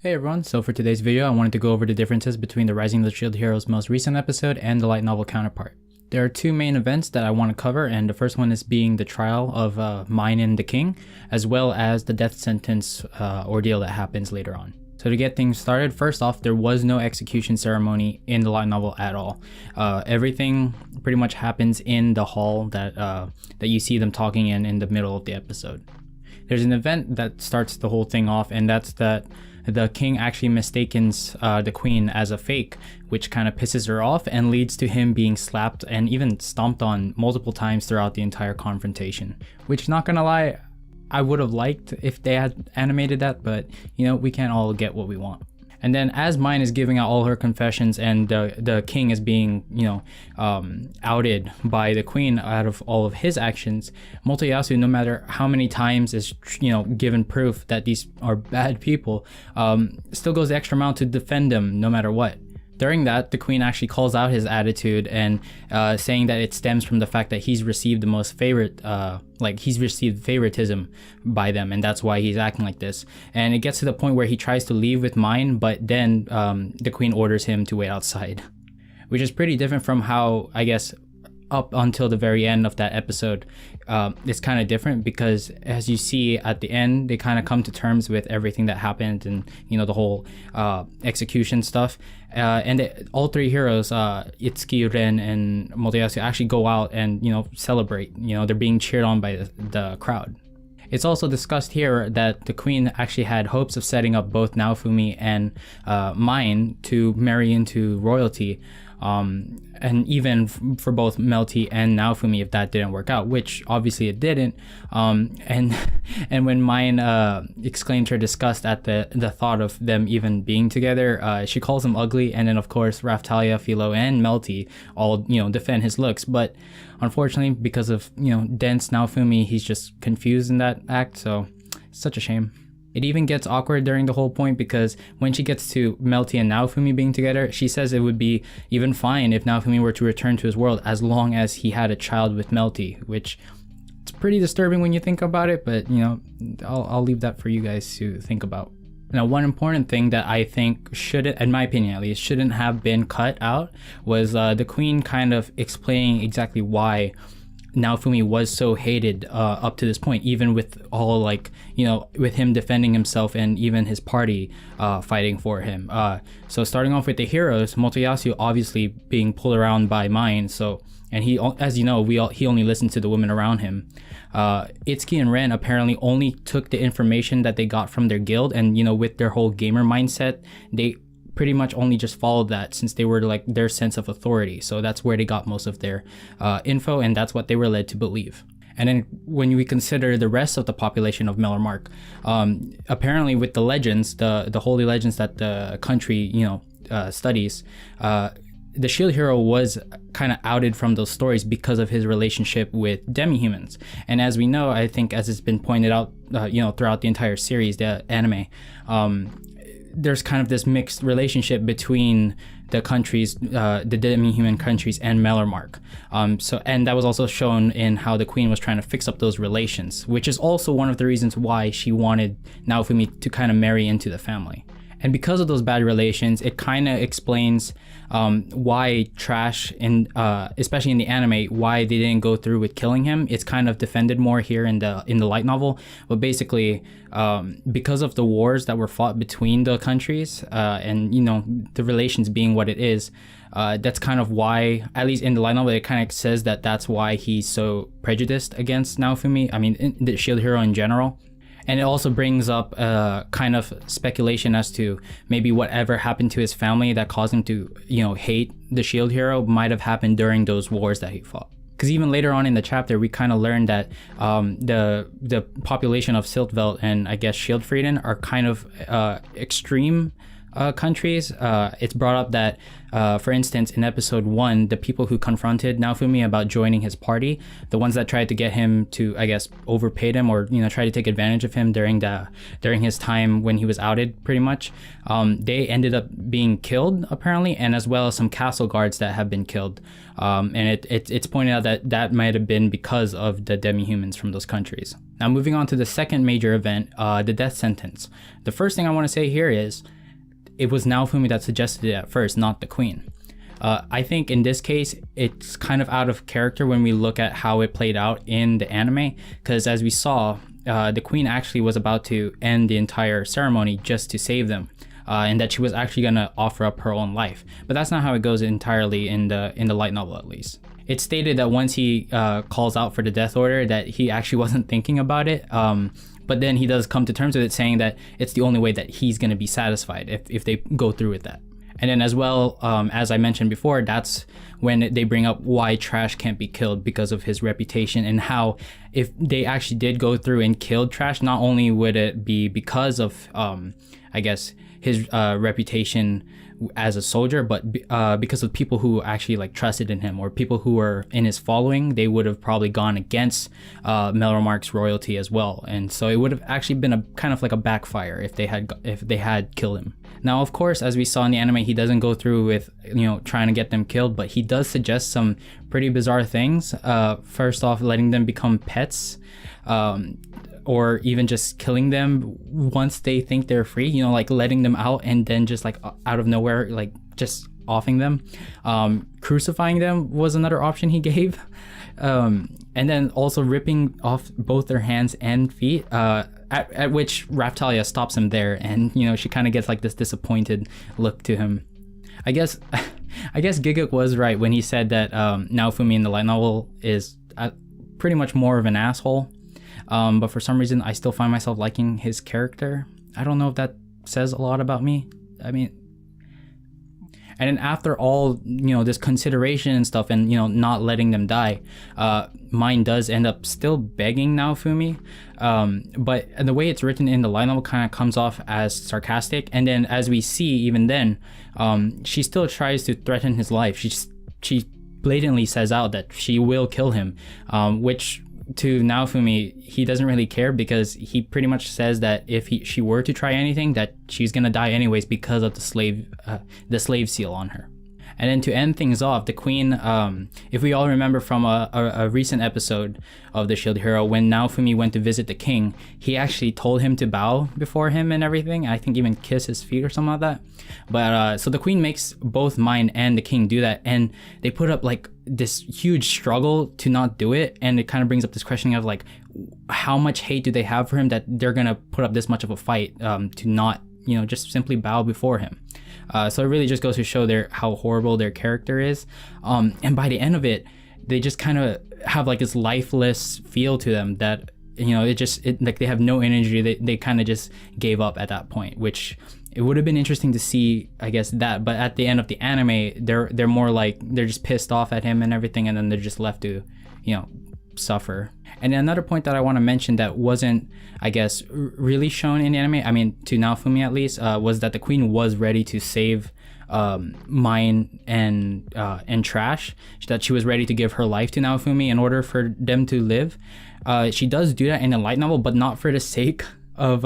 Hey everyone, so for today's video I wanted to go over the differences between the Rising of the Shield Hero's most recent episode and the light novel counterpart. There are two main events that I want to cover, and the first one is being the trial of Mine and the King, as well as the death sentence ordeal that happens later on. So to get things started, first off, there was no execution ceremony in the light novel at all. Everything pretty much happens in the hall that you see them talking in the middle of the episode. There's an event that starts the whole thing off, and that's that the king actually mistakes the queen as a fake, which kind of pisses her off and leads to him being slapped and even stomped on multiple times throughout the entire confrontation. Which, not gonna lie, I would have liked if they had animated that, but you know, we can't all get what we want. And then as Mine is giving out all her confessions and the king is being, outed by the queen out of all of his actions, Motoyasu, no matter how many times is, given proof that these are bad people, still goes the extra mile to defend them no matter what. During that, the queen actually calls out his attitude and saying that it stems from the fact that he's received the most he's received favoritism by them, and that's why he's acting like this. And it gets to the point where he tries to leave with Mine, but then the queen orders him to wait outside, which is pretty different from how, I guess, up until the very end of that episode, it's kind of different because as you see at the end, they kind of come to terms with everything that happened and, the whole execution stuff. And all three heroes, Itsuki, Ren, and Motoyasu, actually go out and, celebrate. They're being cheered on by the crowd. It's also discussed here that the queen actually had hopes of setting up both Naofumi and Mine to marry into royalty. And even for both Melty and Naofumi if that didn't work out, which obviously it didn't. And when Mine exclaimed her disgust at the thought of them even being together, she calls him ugly, and then of course Raftalia, Philo, and Melty all defend his looks. But unfortunately, because of dense Naofumi, he's just confused in that act, so it's such a shame. It even gets awkward during the whole point because when she gets to Melty and Naofumi being together, she says it would be even fine if Naofumi were to return to his world as long as he had a child with Melty, which it's pretty disturbing when you think about it, but I'll leave that for you guys to think about. Now, one important thing that I think shouldn't, in my opinion at least, shouldn't have been cut out was the queen kind of explaining exactly why Naofumi was so hated up to this point, even with all with him defending himself and even his party fighting for him. So starting off with the heroes, Motoyasu obviously being pulled around by Mine, and he, as you know, he only listened to the women around him. Itsuki and Ren apparently only took the information that they got from their guild, and with their whole gamer mindset, they pretty much only just followed that since they were their sense of authority. So that's where they got most of their info, and that's what they were led to believe. And then when we consider the rest of the population of Mellarmark, apparently with the legends, the holy legends that the country studies, the shield hero was kind of outed from those stories because of his relationship with demi-humans. And as we know, I think as it's been pointed out throughout the entire series, the anime, there's kind of this mixed relationship between the countries, the demi-human countries, and Mellarmark. And that was also shown in how the queen was trying to fix up those relations, which is also one of the reasons why she wanted Naofumi to kind of marry into the family. And because of those bad relations, it kind of explains why Trash, especially in the anime, why they didn't go through with killing him. It's kind of defended more here in the light novel. But basically, because of the wars that were fought between the countries, and the relations being what it is, that's kind of why, at least in the light novel, it kind of says that that's why he's so prejudiced against Naofumi. I mean, the shield hero in general. And it also brings up kind of speculation as to maybe whatever happened to his family that caused him to, hate the shield hero might have happened during those wars that he fought. Because even later on in the chapter, we kind of learned that the population of Siltveld and I guess Shieldfrieden are kind of extreme countries. It's brought up that, for instance, in episode 1, the people who confronted Naofumi about joining his party, the ones that tried to get him to, I guess, overpaid him or try to take advantage of him during his time when he was outed, pretty much, they ended up being killed apparently, and as well as some castle guards that have been killed. And it's pointed out that might have been because of the demi-humans from those countries. Now moving on to the second major event, the death sentence. The first thing I want to say here is it was Naofumi that suggested it at first, not the queen. I think in this case, it's kind of out of character when we look at how it played out in the anime, because as we saw, the queen actually was about to end the entire ceremony just to save them, and that she was actually going to offer up her own life. But that's not how it goes entirely in the light novel, at least. It's stated that once he calls out for the death order, that he actually wasn't thinking about it. But then he does come to terms with it, saying that it's the only way that he's going to be satisfied if they go through with that. And then as well, as I mentioned before, that's when they bring up why Trash can't be killed because of his reputation, and how if they actually did go through and killed Trash, not only would it be because of, I guess, his reputation as a soldier, but because of people who actually like trusted in him, or people who were in his following, they would have probably gone against Melromark's royalty as well, and so it would have actually been a kind of like a backfire if they had killed him. Now, of course, as we saw in the anime, he doesn't go through with trying to get them killed, but he does suggest some pretty bizarre things. First off, letting them become pets. Or even just killing them once they think they're free, like letting them out and then just like out of nowhere, like just offing them. Crucifying them was another option he gave. And then also ripping off both their hands and feet, at which Raphtalia stops him there, and she kind of gets like this disappointed look to him. I guess Giguk was right when he said that Naofumi in the light novel is pretty much more of an asshole. But for some reason, I still find myself liking his character. I don't know if that says a lot about me. I mean, and then after all, this consideration and stuff, and not letting them die, Mine does end up still begging Naofumi. But the way it's written in the light novel kind of comes off as sarcastic. And then as we see, even then, she still tries to threaten his life. She blatantly says out that she will kill him, which to Naofumi, he doesn't really care, because he pretty much says that if she were to try anything, that she's gonna die anyways because of the slave seal on her. And then to end things off, the queen, if we all remember from a recent episode of The Shield Hero, when Naofumi went to visit the king, he actually told him to bow before him and everything. I think even kiss his feet or something like that. But so the queen makes both Mine and the king do that, and they put up like this huge struggle to not do it. And it kind of brings up this question of like, how much hate do they have for him that they're gonna put up this much of a fight to not, just simply bow before him. So it really just goes to show how horrible their character is. And by the end of it, they just kind of have like this lifeless feel to them that, like they have no energy. They kind of just gave up at that point, which it would have been interesting to see, I guess, that. But at the end of the anime, they're more like they're just pissed off at him and everything, and then they're just left to, suffer. And another point that I want to mention that wasn't, I guess, really shown in the anime, I mean, to Naofumi at least, was that the queen was ready to save Mine and Trash, that she was ready to give her life to Naofumi in order for them to live. She does do that in the light novel, but not for the sake of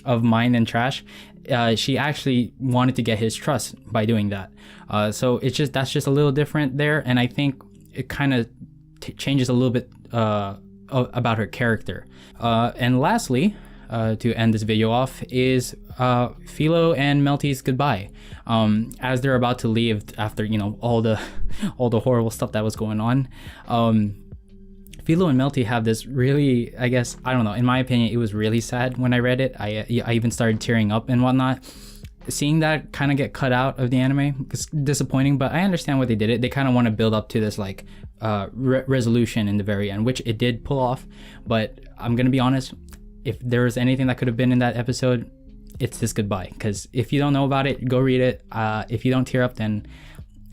Mine and Trash. She actually wanted to get his trust by doing that. So that's just a little different there, and I think it kind of changes a little bit about her character. And lastly, to end this video off, is Philo and Melty's goodbye. As they're about to leave after all the horrible stuff that was going on. Philo and Melty have this really, I guess, I don't know, in my opinion, it was really sad when I read it. I even started tearing up and whatnot. Seeing that kind of get cut out of the anime is disappointing, but I understand why they did it. They kind of want to build up to this like resolution in the very end, which it did pull off. But I'm gonna be honest, if there was anything that could have been in that episode, it's this goodbye. Because if you don't know about it, go read it. If you don't tear up, then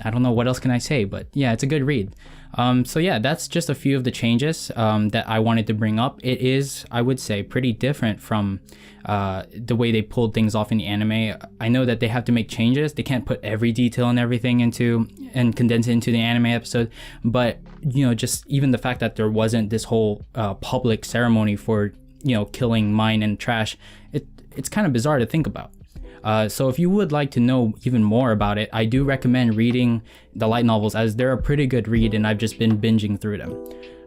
I don't know what else can I say. But yeah, it's a good read. So yeah, that's just a few of the changes that I wanted to bring up. It is, I would say, pretty different from the way they pulled things off in the anime. I know that they have to make changes. They can't put every detail and everything and condense it into the anime episode. But, just even the fact that there wasn't this whole public ceremony for, killing Mine and Trash, it's kind of bizarre to think about. So if you would like to know even more about it, I do recommend reading the light novels, as they're a pretty good read and I've just been binging through them.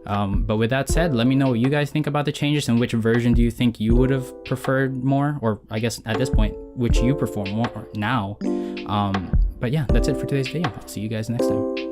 But with that said, let me know what you guys think about the changes and which version do you think you would have preferred more, or I guess at this point, which you prefer more now. But yeah, that's it for today's video. I'll see you guys next time.